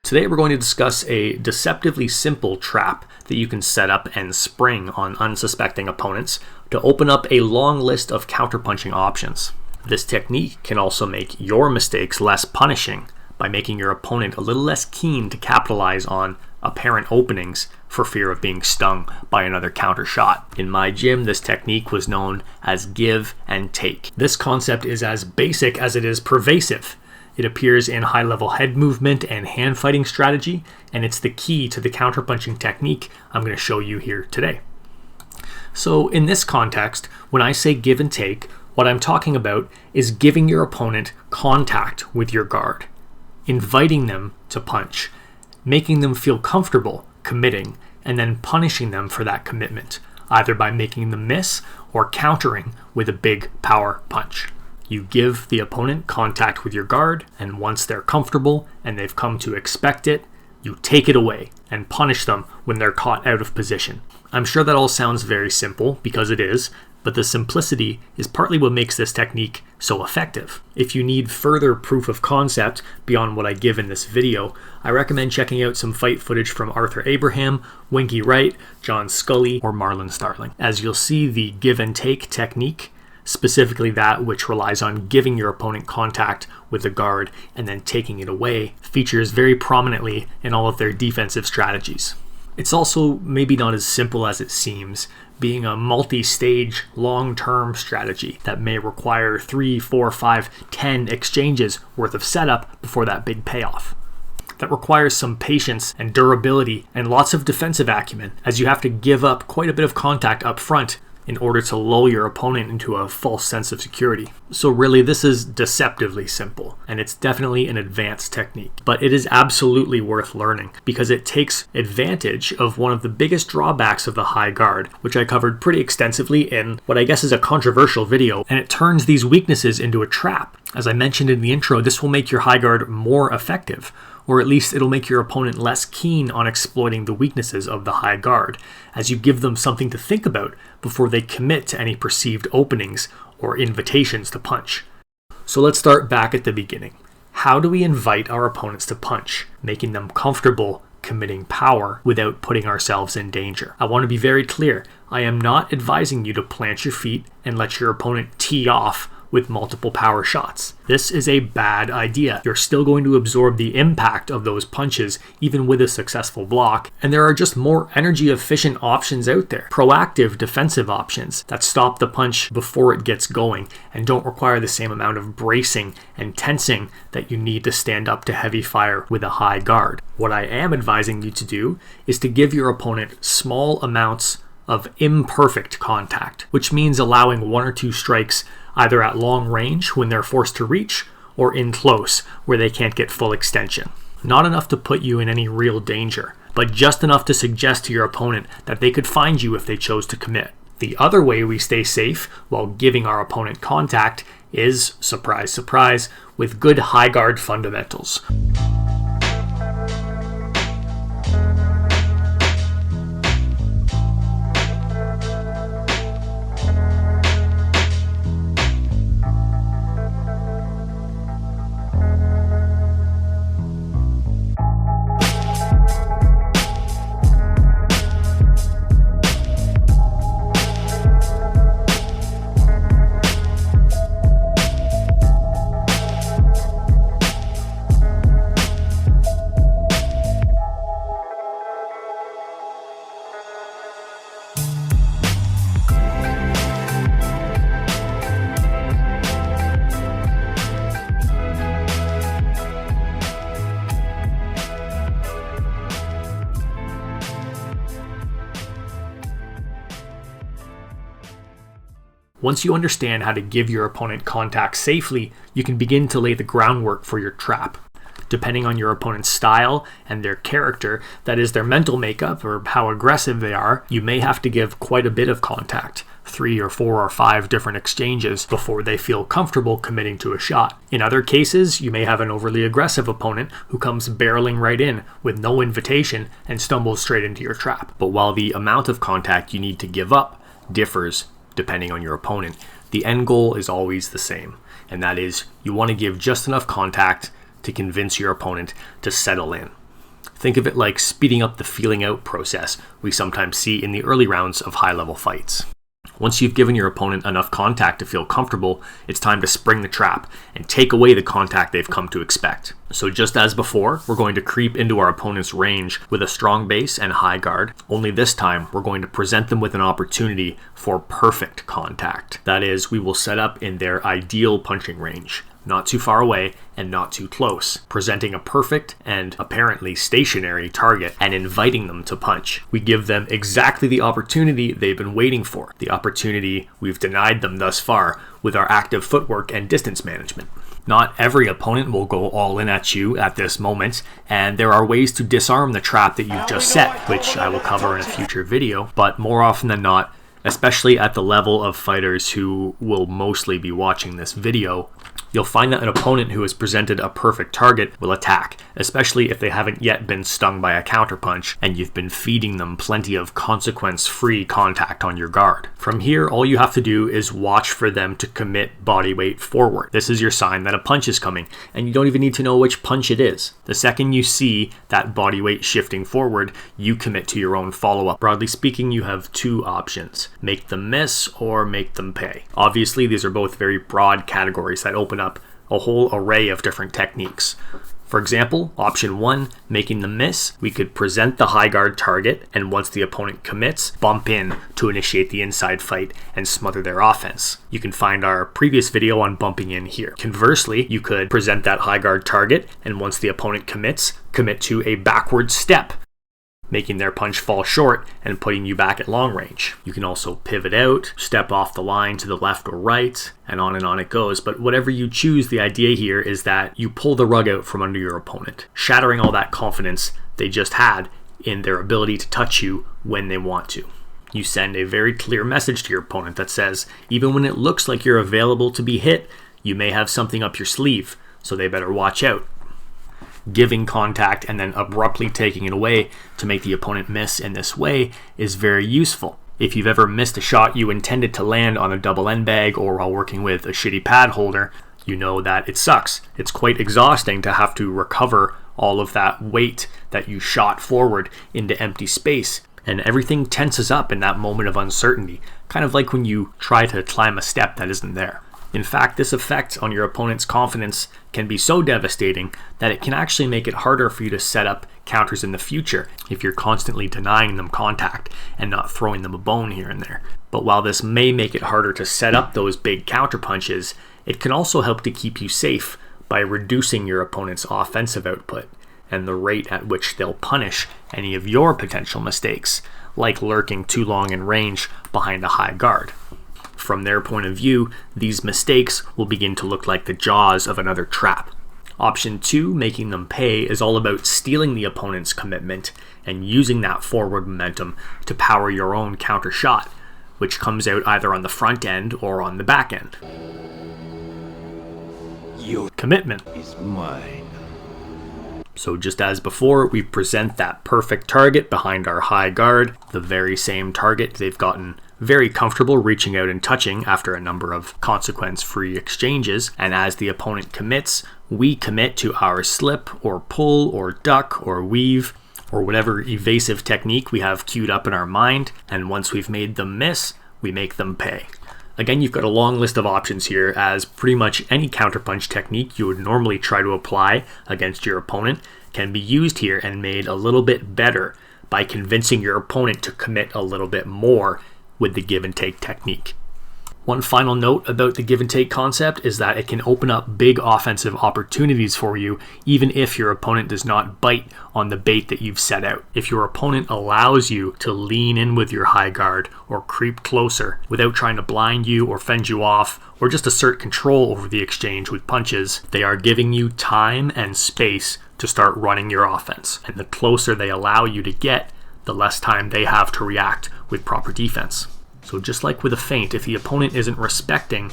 Today we're going to discuss a deceptively simple trap that you can set up and spring on unsuspecting opponents to open up a long list of counterpunching options. This technique can also make your mistakes less punishing by making your opponent a little less keen to capitalize on apparent openings for fear of being stung by another counter shot. In my gym, this technique was known as give and take. This concept is as basic as it is pervasive. It appears in high-level head movement and hand fighting strategy, and it's the key to the counterpunching technique I'm going to show you here today. So in this context, when I say give and take, what I'm talking about is giving your opponent contact with your guard, inviting them to punch, making them feel comfortable committing, and then punishing them for that commitment, either by making them miss or countering with a big power punch. You give the opponent contact with your guard, and once they're comfortable and they've come to expect it, you take it away and punish them when they're caught out of position. I'm sure that all sounds very simple, because it is, but the simplicity is partly what makes this technique so effective. If you need further proof of concept beyond what I give in this video, I recommend checking out some fight footage from Arthur Abraham, Winky Wright, John Scully, or Marlon Starling. As you'll see, the give and take technique, specifically that which relies on giving your opponent contact with the guard and then taking it away, features very prominently in all of their defensive strategies. It's also maybe not as simple as it seems, being a multi-stage, long-term strategy that may require 3, 4, 5, 10 exchanges worth of setup before that big payoff. That requires some patience and durability and lots of defensive acumen, as you have to give up quite a bit of contact up front in order to lull your opponent into a false sense of security. So really, this is deceptively simple, and it's definitely an advanced technique. But it is absolutely worth learning, because it takes advantage of one of the biggest drawbacks of the high guard, which I covered pretty extensively in what I guess is a controversial video, and it turns these weaknesses into a trap. As I mentioned in the intro, this will make your high guard more effective, or at least it'll make your opponent less keen on exploiting the weaknesses of the high guard, as you give them something to think about before they commit to any perceived openings or invitations to punch. So let's start back at the beginning. How do we invite our opponents to punch, making them comfortable committing power without putting ourselves in danger? I want to be very clear. I am not advising you to plant your feet and let your opponent tee off with multiple power shots. This is a bad idea. You're still going to absorb the impact of those punches even with a successful block, and there are just more energy efficient options out there. Proactive defensive options that stop the punch before it gets going and don't require the same amount of bracing and tensing that you need to stand up to heavy fire with a high guard. What I am advising you to do is to give your opponent small amounts of imperfect contact, which means allowing 1 or 2 strikes either at long range when they're forced to reach, or in close where they can't get full extension. Not enough to put you in any real danger, but just enough to suggest to your opponent that they could find you if they chose to commit. The other way we stay safe while giving our opponent contact is, surprise, surprise, with good high guard fundamentals. Once you understand how to give your opponent contact safely, you can begin to lay the groundwork for your trap. Depending on your opponent's style and their character, that is their mental makeup or how aggressive they are, you may have to give quite a bit of contact, 3 or 4 or 5 different exchanges before they feel comfortable committing to a shot. In other cases, you may have an overly aggressive opponent who comes barreling right in with no invitation and stumbles straight into your trap. But while the amount of contact you need to give up differs depending on your opponent, the end goal is always the same, and that is you want to give just enough contact to convince your opponent to settle in. Think of it like speeding up the feeling out process we sometimes see in the early rounds of high-level fights. Once you've given your opponent enough contact to feel comfortable, it's time to spring the trap and take away the contact they've come to expect. So just as before, we're going to creep into our opponent's range with a strong base and high guard, only this time we're going to present them with an opportunity for perfect contact. That is, we will set up in their ideal punching range, not too far away and not too close, presenting a perfect and apparently stationary target and inviting them to punch. We give them exactly the opportunity they've been waiting for, the opportunity we've denied them thus far with our active footwork and distance management. Not every opponent will go all in at you at this moment, and there are ways to disarm the trap that you've just set, which I will cover in a future video, but more often than not, especially at the level of fighters who will mostly be watching this video, you'll find that an opponent who has presented a perfect target will attack, especially if they haven't yet been stung by a counterpunch and you've been feeding them plenty of consequence-free contact on your guard. From here, all you have to do is watch for them to commit body weight forward. This is your sign that a punch is coming, and you don't even need to know which punch it is. The second you see that body weight shifting forward, you commit to your own follow-up. Broadly speaking, you have two options: make them miss or make them pay. Obviously, these are both very broad categories that open up a whole array of different techniques. For example, option 1, making them miss, we could present the high guard target, and once the opponent commits, bump in to initiate the inside fight and smother their offense. You can find our previous video on bumping in here. Conversely, you could present that high guard target, and once the opponent commits, commit to a backward step, making their punch fall short and putting you back at long range. You can also pivot out, step off the line to the left or right, and on it goes. But whatever you choose, the idea here is that you pull the rug out from under your opponent, shattering all that confidence they just had in their ability to touch you when they want to. You send a very clear message to your opponent that says, even when it looks like you're available to be hit, you may have something up your sleeve, so they better watch out. Giving contact and then abruptly taking it away to make the opponent miss in this way is very useful. If you've ever missed a shot you intended to land on a double end bag or while working with a shitty pad holder, you know that it sucks. It's quite exhausting to have to recover all of that weight that you shot forward into empty space, and everything tenses up in that moment of uncertainty, kind of like when you try to climb a step that isn't there. In fact, this effect on your opponent's confidence can be so devastating that it can actually make it harder for you to set up counters in the future if you're constantly denying them contact and not throwing them a bone here and there. But while this may make it harder to set up those big counter punches, it can also help to keep you safe by reducing your opponent's offensive output and the rate at which they'll punish any of your potential mistakes, like lurking too long in range behind a high guard. From their point of view, these mistakes will begin to look like the jaws of another trap. Option 2, making them pay, is all about stealing the opponent's commitment and using that forward momentum to power your own counter shot, which comes out either on the front end or on the back end. Your commitment is mine. So just as before, we present that perfect target behind our high guard, the very same target they've gotten very comfortable reaching out and touching after a number of consequence-free exchanges, and as the opponent commits, we commit to our slip or pull or duck or weave or whatever evasive technique we have queued up in our mind, and once we've made them miss, we make them pay. Again, you've got a long list of options here, as pretty much any counterpunch technique you would normally try to apply against your opponent can be used here and made a little bit better by convincing your opponent to commit a little bit more with the give and take technique. One final note about the give and take concept is that it can open up big offensive opportunities for you even if your opponent does not bite on the bait that you've set out. If your opponent allows you to lean in with your high guard or creep closer without trying to blind you or fend you off or just assert control over the exchange with punches, they are giving you time and space to start running your offense. And the closer they allow you to get, the less time they have to react with proper defense. So just like with a feint, if the opponent isn't respecting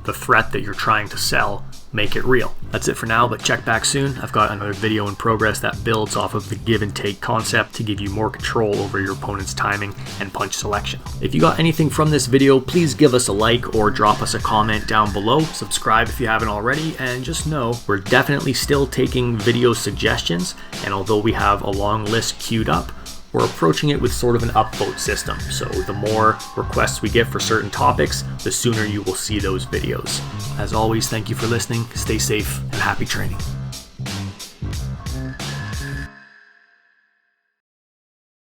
the threat that you're trying to sell, make it real. That's it for now, but check back soon. I've got another video in progress that builds off of the give and take concept to give you more control over your opponent's timing and punch selection. If you got anything from this video, please give us a like or drop us a comment down below. Subscribe if you haven't already, and just know we're definitely still taking video suggestions, and although we have a long list queued up, we're approaching it with sort of an upvote system. So the more requests we get for certain topics, the sooner you will see those videos. As always, thank you for listening, stay safe, and happy training.